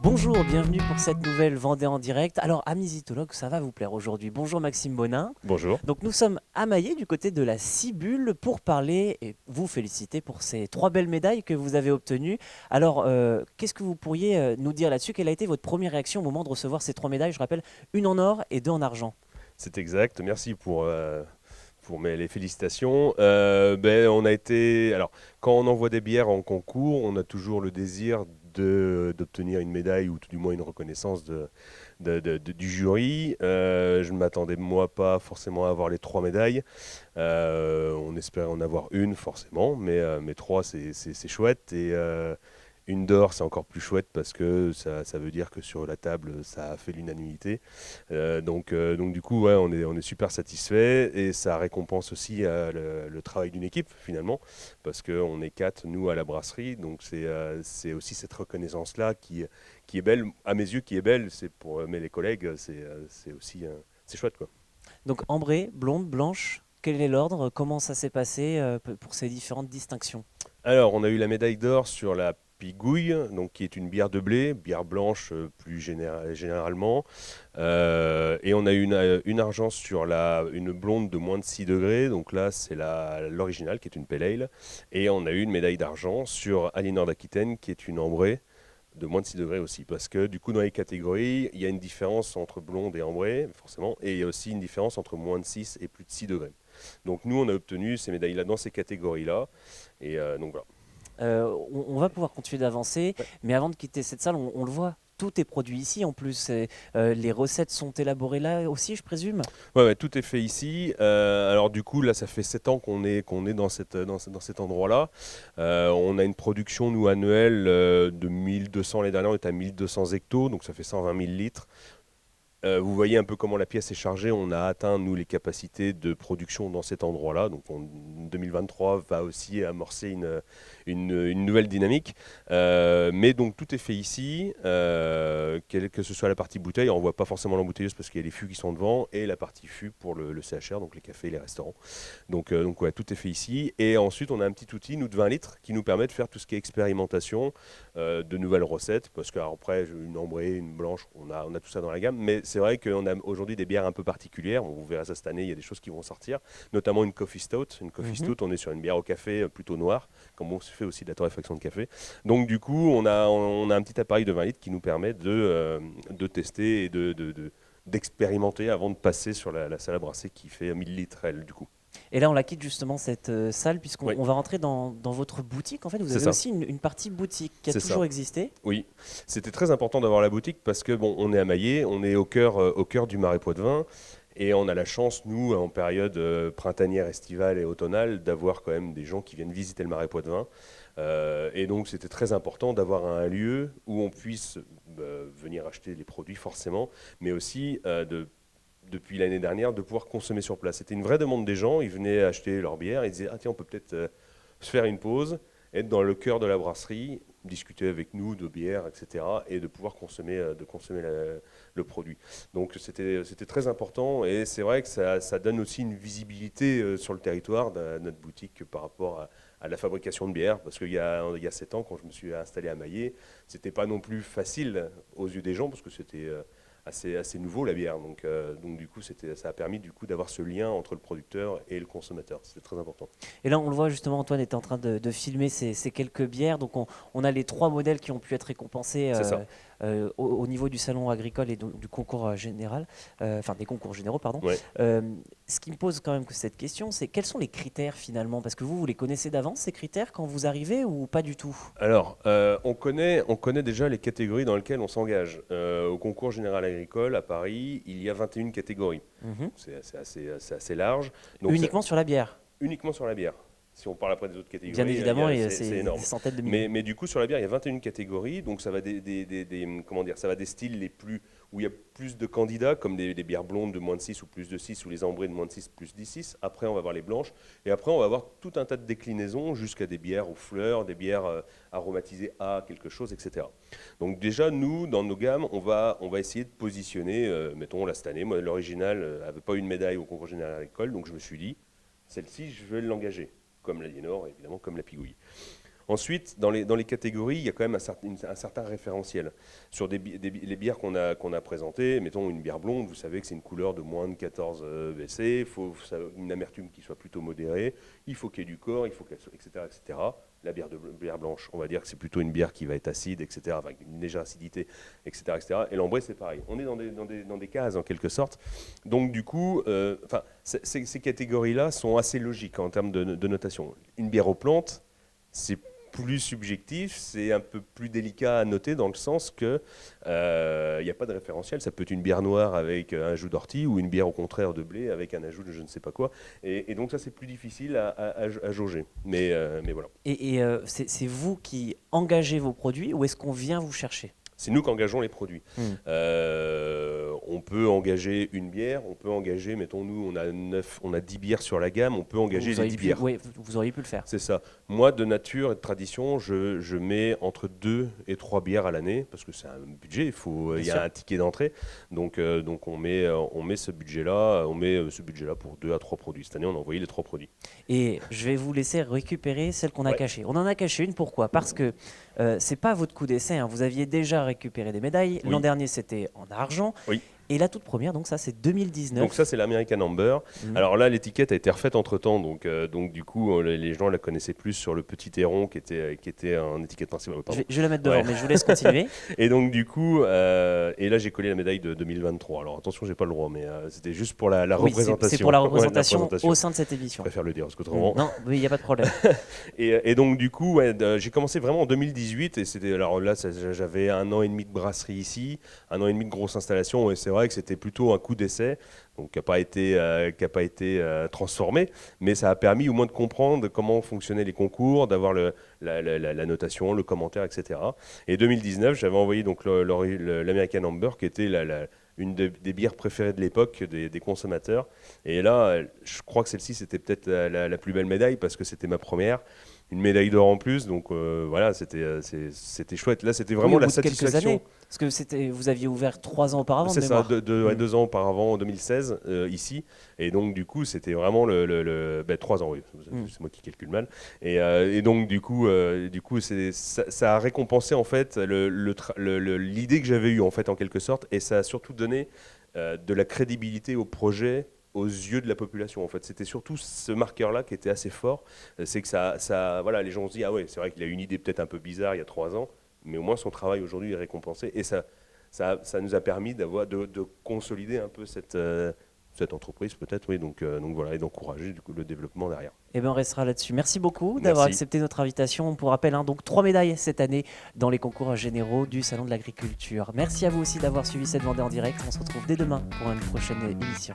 Bonjour, bienvenue pour cette nouvelle Vendée en direct. Alors, amis zytologues, ça va vous plaire aujourd'hui. Bonjour Maxime Bonin. Bonjour. Donc, nous sommes à Maillé du côté de la Cibule pour parler et vous féliciter pour ces 3 belles médailles que vous avez obtenues. Alors, qu'est-ce que vous pourriez nous dire là-dessus? Quelle a été votre première réaction au moment de recevoir ces 3 médailles? Je rappelle, une en or et 2 en argent. C'est exact. Merci pour les félicitations. On a été. Alors, quand on envoie des bières en concours, on a toujours le désir d'obtenir une médaille ou tout du moins une reconnaissance du jury. Je ne m'attendais, moi, pas forcément à avoir les 3 médailles. On espérait en avoir une, forcément, mais 3, c'est chouette. Et une d'or, c'est encore plus chouette parce que ça veut dire que sur la table, ça a fait l'unanimité. Donc du coup, ouais, on est super satisfait et ça récompense aussi le travail d'une équipe finalement parce qu'on est 4, nous, à la brasserie. Donc c'est aussi cette reconnaissance-là qui est belle, à mes yeux, qui est belle. C'est pour mes les collègues, c'est aussi c'est chouette, quoi. Donc, ambrée, blonde, blanche, quel est l'ordre? Comment ça s'est passé pour ces différentes distinctions? Alors, on a eu la médaille d'or sur la Pigouille, donc qui est une bière de blé, bière blanche plus généralement. Et on a eu une argent sur une blonde de moins de 6 degrés, donc là c'est l'original qui est une pale ale. Et on a eu une médaille d'argent sur Aliénor d'Aquitaine qui est une ambrée de moins de 6 degrés aussi, parce que du coup dans les catégories, il y a une différence entre blonde et ambrée, forcément, et il y a aussi une différence entre moins de 6 et plus de 6 degrés. Donc nous on a obtenu ces médailles-là dans ces catégories-là, et donc voilà. On va pouvoir continuer d'avancer, Ouais. mais avant de quitter cette salle, on le voit, tout est produit ici en plus. Les recettes sont élaborées là aussi, je présume. Ouais, ouais, tout est fait ici. Alors du coup, là, ça fait 7 ans qu'on est dans cet endroit-là. On a une production, nous, annuelle de 1200. L'année dernière, on était à 1200 hectos, donc ça fait 120 000 litres. Vous voyez un peu comment la pièce est chargée. On a atteint, nous, les capacités de production dans cet endroit-là. Donc, 2023 va aussi amorcer une nouvelle dynamique. Mais donc, tout est fait ici. Que ce soit la partie bouteille, on ne voit pas forcément l'embouteilleuse parce qu'il y a les fûts qui sont devant, et la partie fût pour le CHR, donc les cafés et les restaurants. Donc ouais, tout est fait ici. Et ensuite, on a un petit outil, nous, de 20 litres, qui nous permet de faire tout ce qui est expérimentation de nouvelles recettes. Parce qu'après, une ambrée, une blanche, on a tout ça dans la gamme. Mais c'est vrai qu'on a aujourd'hui des bières un peu particulières. On verra ça cette année, il y a des choses qui vont sortir. Notamment une coffee stout. Une coffee Mhm. stout, on est sur une bière au café plutôt noire, comme on se fait aussi de la torréfaction de café. Donc du coup, on a un petit appareil de 20 litres qui nous permet de tester et d'expérimenter avant de passer sur la salle à brasser qui fait 1000 litres, elle, du coup. Et là, on la quitte justement cette salle, puisqu'on Oui, on va rentrer dans votre boutique. En fait, vous c'est avez ça. aussi une partie boutique qui a C'est ça. toujours existé. Oui, c'était très important d'avoir la boutique parce que bon, on est à Maillé, on est au cœur du Marais Poitevin et on a la chance, nous, en période printanière, estivale et automnale, d'avoir quand même des gens qui viennent visiter le Marais Poitevin. Et donc, c'était très important d'avoir un lieu où on puisse venir acheter les produits forcément, mais aussi depuis l'année dernière, de pouvoir consommer sur place. C'était une vraie demande des gens, ils venaient acheter leur bière, ils disaient, ah tiens, on peut peut-être se faire une pause, être dans le cœur de la brasserie, discuter avec nous de bière, etc., et de pouvoir consommer le produit. Donc c'était très important, et c'est vrai que ça donne aussi une visibilité sur le territoire de notre boutique par rapport à la fabrication de bière, parce qu'il y a 7 ans, quand je me suis installé à Maillé, c'était pas non plus facile aux yeux des gens, parce que c'était assez nouveau la bière. Donc du coup, ça a permis du coup d'avoir ce lien entre le producteur et le consommateur. C'était très important. Et là, on le voit justement, Antoine est en train de filmer ces quelques bières. Donc, on a les 3 modèles qui ont pu être récompensés C'est ça. au niveau du salon agricole et du concours général, enfin des concours généraux, pardon. Ouais. Euh, Ce qui me pose quand même que cette question, c'est quels sont les critères finalement? Parce que vous les connaissez d'avance, ces critères, quand vous arrivez ou pas du tout? Alors, on connaît déjà les catégories dans lesquelles on s'engage. Au concours général agricole à Paris, il y a 21 catégories. Mhm. C'est assez large. Donc, Uniquement sur la bière. uniquement sur la bière. Si on parle après des autres catégories, Bien évidemment, et c'est c'est énorme. des centaines de milliers. Mais du coup, sur la bière, il y a 21 catégories, donc ça va comment dire, ça va des styles où il y a plus de candidats, comme des bières blondes de moins de 6 ou plus de 6, ou les ambrées de moins de 6 plus 10,6. Après, on va avoir les blanches, et après, on va avoir tout un tas de déclinaisons, jusqu'à des bières aux fleurs, des bières aromatisées à quelque chose, etc. Donc déjà, nous, dans nos gammes, on va essayer de positionner, mettons, là, cette année, moi, l'original n'avait pas eu une médaille au concours général agricole, donc je me suis dit, celle-ci, je vais l'engager, comme l'Aliénor, évidemment, comme la Pigouille. Ensuite, dans les catégories, il y a quand même un certain référentiel. Sur les bières qu'on a présentées, mettons une bière blonde, vous savez que c'est une couleur de moins de 14 BC, il faut une amertume qui soit plutôt modérée, il faut qu'il y ait du corps, il faut qu'elle soit, etc., etc. La bière blanche, on va dire que c'est plutôt une bière qui va être acide, etc., avec une légère acidité, etc., etc. Et l'ambrée, c'est pareil. On est dans des cases, en quelque sorte. Donc, du coup, ces catégories-là sont assez logiques en termes de notation. Une bière aux plantes, c'est plus subjectif, c'est un peu plus délicat à noter dans le sens que il n'y a pas de référentiel. Ça peut être une bière noire avec un ajout d'ortie ou une bière au contraire de blé avec un ajout de je ne sais pas quoi. Et donc ça, c'est plus difficile à jauger. Mais voilà. C'est vous qui engagez vos produits ou est-ce qu'on vient vous chercher? C'est nous qui engageons les produits. On peut engager une bière, on peut engager, mettons nous, on a 10 bières sur la gamme, on peut engager les 10 bières. Oui, vous auriez pu le faire. C'est ça. Moi, de nature et de tradition, je mets entre 2 et 3 bières à l'année, parce que c'est un budget, il y a un ticket d'entrée. Donc on met ce budget-là, pour 2 à 3 produits. Cette année, on a envoyé les 3 produits. Et je vais vous laisser récupérer celle qu'on a cachée. On en a caché une, pourquoi? Parce que c'est pas votre coup d'essai, hein. Vous aviez déjà récupéré des médailles. Oui. L'an dernier, c'était en argent. Oui. Et la toute première, donc ça, c'est 2019. Donc ça, c'est l'American Amber. Alors là, l'étiquette a été refaite entre-temps, donc du coup, les gens la connaissaient plus sur le petit héron qui était en étiquette principale. Je vais la mettre devant, mais je vous laisse continuer. Et donc du coup, et là, j'ai collé la médaille de 2023. Alors attention, j'ai pas le droit, mais c'était juste pour la représentation. C'est pour la représentation au sein de cette émission. Je préfère le dire, parce qu'autrement... Non, il n'y a pas de problème. Et donc du coup, j'ai commencé vraiment en 2018, et c'était, alors là, j'avais 1 an et demi de brasserie ici, 1 an et demi de grosse installation, et c'est vrai que c'était plutôt un coup d'essai, donc qui n'a pas été transformé, mais ça a permis au moins de comprendre comment fonctionnaient les concours, d'avoir la notation, le commentaire, etc. Et 2019, j'avais envoyé donc l'American Amber, qui était une des bières préférées de l'époque des consommateurs. Et là, je crois que celle-ci, c'était peut-être la plus belle médaille, parce que c'était ma première. Une médaille d'or en plus, donc voilà, c'était chouette. Là, c'était vraiment la satisfaction. Quelques années, parce que vous aviez ouvert 3 ans auparavant. C'est ça, 2 ans auparavant, en 2016, ici. Et donc, du coup, c'était vraiment 3 ans, oui. C'est moi qui calcule mal. Et donc, du coup, ça a récompensé, en fait, l'idée que j'avais eue, en fait, en quelque sorte. Et ça a surtout donné de la crédibilité au projet aux yeux de la population, en fait. C'était surtout ce marqueur-là qui était assez fort. C'est que voilà, les gens se disent, ah ouais, c'est vrai qu'il a une idée peut-être un peu bizarre il y a 3 ans, mais au moins son travail aujourd'hui est récompensé. Et ça nous a permis de consolider un peu cette entreprise, peut-être, oui. Donc voilà, et d'encourager du coup le développement derrière. Eh bien, on restera là-dessus. Merci beaucoup d'avoir accepté notre invitation. Pour rappel, donc 3 médailles cette année dans les concours généraux du Salon de l'Agriculture. Merci à vous aussi d'avoir suivi cette Vendée en direct. On se retrouve dès demain pour une prochaine émission.